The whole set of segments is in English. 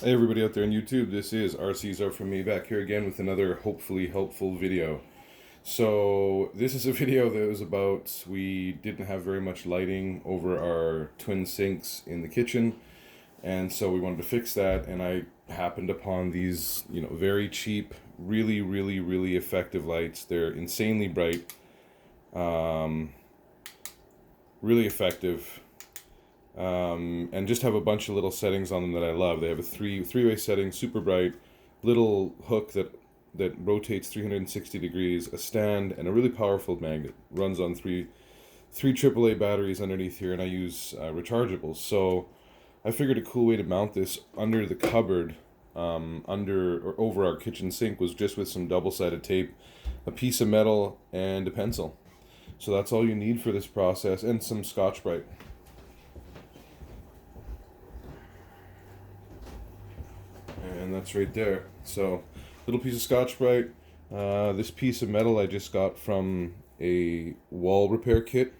Hey everybody out there on YouTube, this is RC's Art From Me back here again with another hopefully helpful video. So this is a video that was about, we didn't have very much lighting over our twin sinks in the kitchen, and so we wanted to fix that, and I happened upon these, very cheap, really effective lights. They're insanely bright, really effective. And just have a bunch of little settings on them that I love. They have a three-way setting, super bright, little hook that rotates 360 degrees, a stand, and a really powerful magnet. Runs on three AAA batteries underneath here, and I use rechargeables. So I figured a cool way to mount this under the cupboard, under or over our kitchen sink, was just with some double-sided tape, a piece of metal, and a pencil. So that's all you need for this process, and some Scotch-Brite. And that's right there. So, little piece of Scotch-Brite. This piece of metal I just got from a wall repair kit.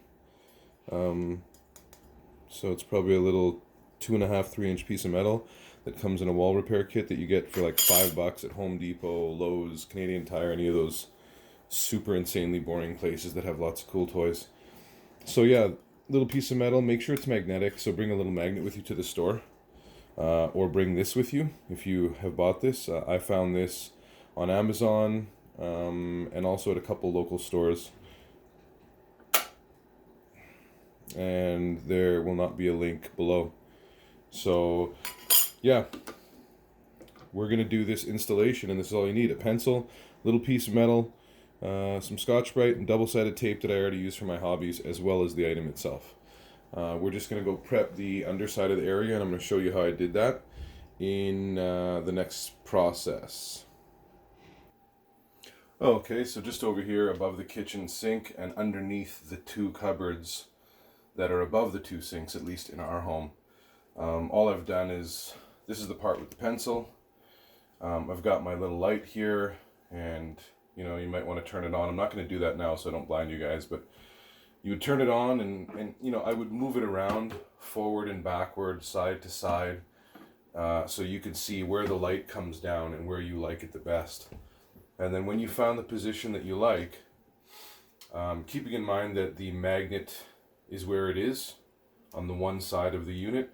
So it's probably a little 2.5, 3-inch piece of metal that comes in a wall repair kit that you get for like $5 at Home Depot, Lowe's, Canadian Tire, any of those super insanely boring places that have lots of cool toys. So yeah, little piece of metal. Make sure it's magnetic. So bring a little magnet with you to the store. Or bring this with you if you have bought this. I found this on Amazon, and also at a couple local stores. And there will not be a link below. So, yeah, we're going to do this installation, and this is all you need. A pencil, little piece of metal, some Scotch-Brite, and double-sided tape that I already use for my hobbies, as well as the item itself. We're just going to go prep the underside of the area, and I'm going to show you how I did that in the next process. Okay, so just over here above the kitchen sink and underneath the two cupboards that are above the two sinks, at least in our home, all I've done is, this is the part with the pencil. I've got my little light here, and you might want to turn it on. I'm not going to do that now so I don't blind you guys, but you would turn it on, and I would move it around forward and backward, side to side, so you could see where the light comes down and where you like it the best. And then when you found the position that you like, keeping in mind that the magnet is where it is on the one side of the unit,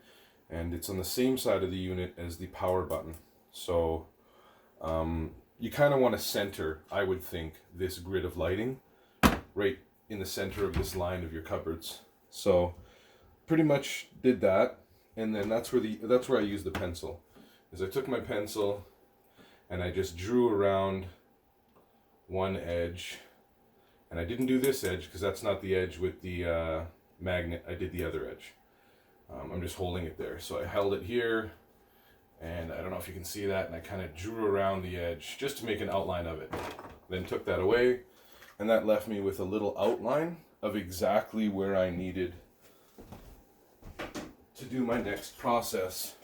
and it's on the same side of the unit as the power button. So you kind of want to center, I would think, this grid of lighting right in the center of this line of your cupboards. So pretty much did that, and then that's where I used the pencil. Is I took my pencil and I just drew around one edge, and I didn't do this edge because that's not the edge with the magnet. I did the other edge. I'm just holding it there. So I held it here, and I don't know if you can see that, and I kind of drew around the edge just to make an outline of it. Then took that away, and that left me with a little outline of exactly where I needed to do my next process,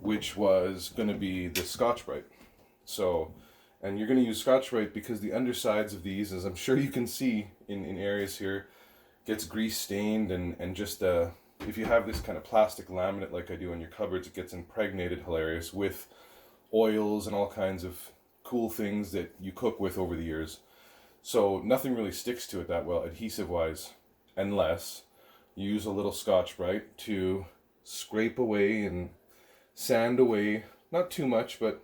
which was going to be the Scotch-Brite. So, and you're going to use Scotch-Brite because the undersides of these, as I'm sure you can see in areas here, gets grease stained, and just if you have this kind of plastic laminate like I do in your cupboards, it gets impregnated, hilarious, with oils and all kinds of cool things that you cook with over the years. So nothing really sticks to it that well, adhesive-wise, unless you use a little Scotch-Brite to scrape away and sand away, not too much, but,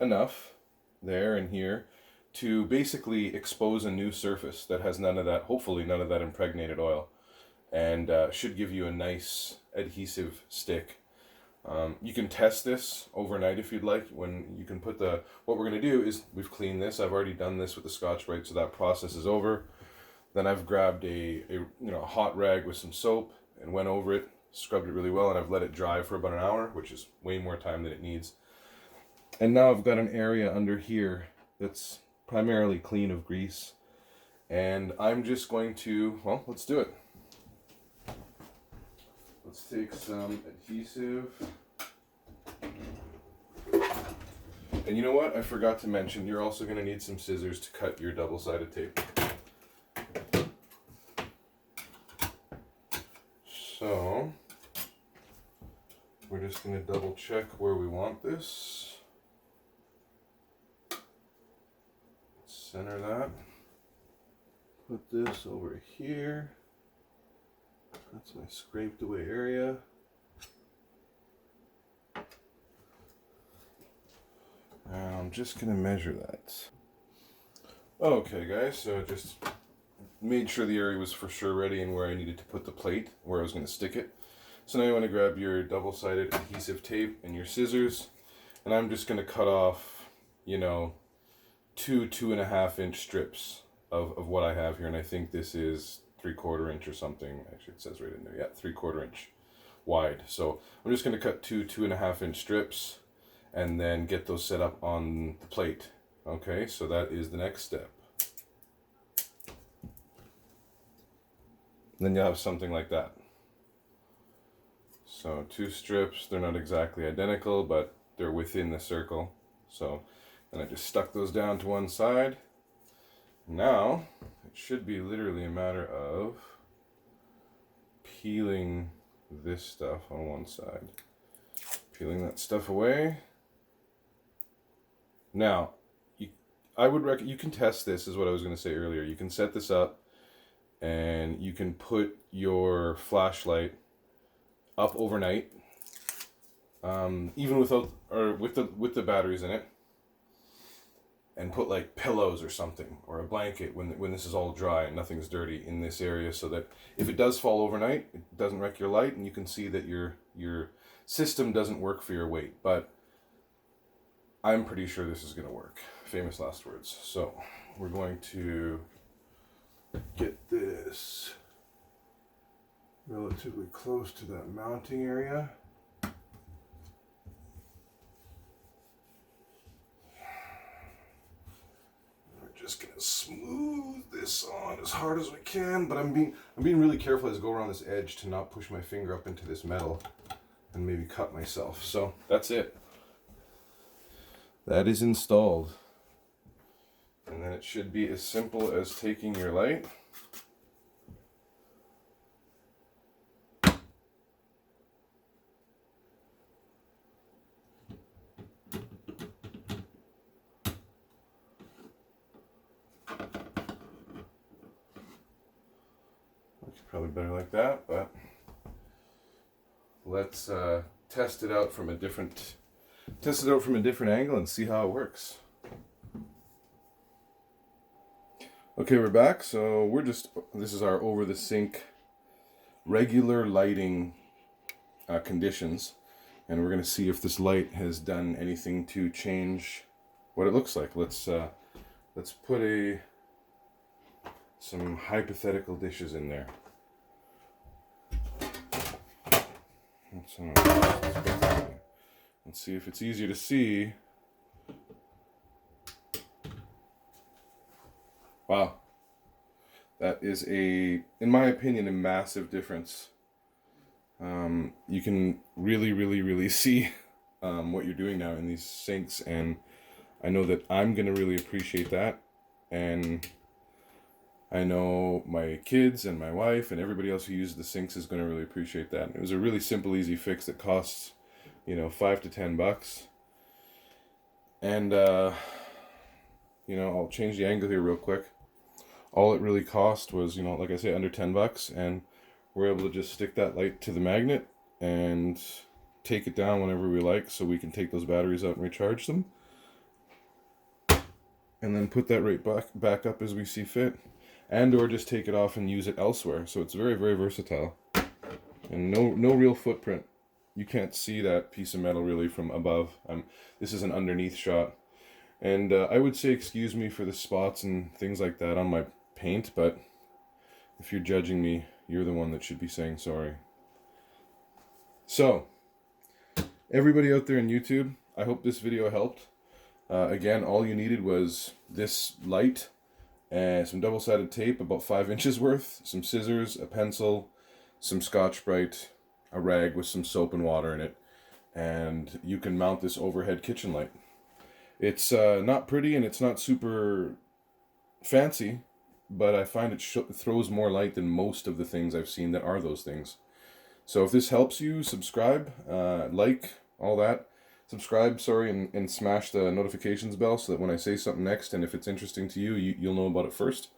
enough there and here to basically expose a new surface that has none of that, hopefully none of that impregnated oil, and should give you a nice adhesive stick. You can test this overnight if you'd like. When you can put what we're going to do is, we've cleaned this. I've already done this with the Scotch-Brite, so that process is over. Then I've grabbed a hot rag with some soap and went over it, scrubbed it really well, and I've let it dry for about an hour, which is way more time than it needs. And now I've got an area under here that's primarily clean of grease, and I'm just going to, well, let's do it. Let's take some adhesive. And you know what? I forgot to mention, you're also going to need some scissors to cut your double-sided tape. So, we're just going to double check where we want this. Center that. Put this over here. That's my scraped away area. And I'm just going to measure that. Okay guys, so just made sure the area was for sure ready and where I needed to put the plate, where I was going to stick it. So now you want to grab your double-sided adhesive tape and your scissors, and I'm just going to cut off, you know, 2.5 inch strips of what I have here, and I think this is 3/4 inch or something. Actually, it says right in there, yeah, 3/4 inch wide. So I'm just going to cut 2.5 inch strips and then get those set up on the plate. Okay, so that is the next step. Then you'll have something like that. So 2 strips, they're not exactly identical, but they're within the circle. So then I just stuck those down to one side. Now it should be literally a matter of peeling this stuff on one side. Peeling that stuff away. Now, I would recommend, you can test this, is what I was going to say earlier. You can set this up and you can put your flashlight up overnight, even without, or with the batteries in it, and put like pillows or something, or a blanket when this is all dry and nothing's dirty in this area, so that if it does fall overnight, it doesn't wreck your light, and you can see that your system doesn't work for your weight. But I'm pretty sure this is going to work. Famous last words. So we're going to get this relatively close to that mounting area. We're just gonna smooth this on as hard as we can, but I'm being really careful as I go around this edge to not push my finger up into this metal and maybe cut myself. So that's it. That is installed. And then it should be as simple as taking your light, probably better like that, but let's test it out from a different angle and see how it works. Okay, we're back. So this is our over the sink regular lighting conditions, and we're going to see if this light has done anything to change what it looks like. Let's put some hypothetical dishes in there. Let's see if it's easier to see. Wow. That is in my opinion, a massive difference. You can really see what you're doing now in these sinks, and I know that I'm going to really appreciate that, and I know my kids and my wife and everybody else who uses the sinks is going to really appreciate that. It was a really simple, easy fix that costs, $5 to $10. And, I'll change the angle here real quick. All it really cost was, like I say, under $10, and we're able to just stick that light to the magnet and take it down whenever we like, so we can take those batteries out and recharge them, and then put that right back up as we see fit, and or just take it off and use it elsewhere. So it's very, very versatile, and no real footprint. You can't see that piece of metal really from above. This is an underneath shot, and I would say excuse me for the spots and things like that on my paint, but if you're judging me, you're the one that should be saying sorry. So, everybody out there in YouTube, I hope this video helped. Again, all you needed was this light and some double-sided tape, about 5 inches worth, some scissors, a pencil, some Scotch-Brite, a rag with some soap and water in it, and you can mount this overhead kitchen light. It's not pretty and it's not super fancy, but I find it throws more light than most of the things I've seen that are those things. So if this helps you, subscribe, like, all that. Subscribe, sorry, and smash the notifications bell so that when I say something next, and if it's interesting to you, you'll know about it first.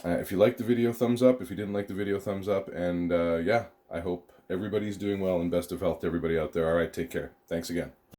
If you liked the video, thumbs up. If you didn't like the video, thumbs up. And yeah, I hope everybody's doing well and best of health to everybody out there. All right, take care. Thanks again.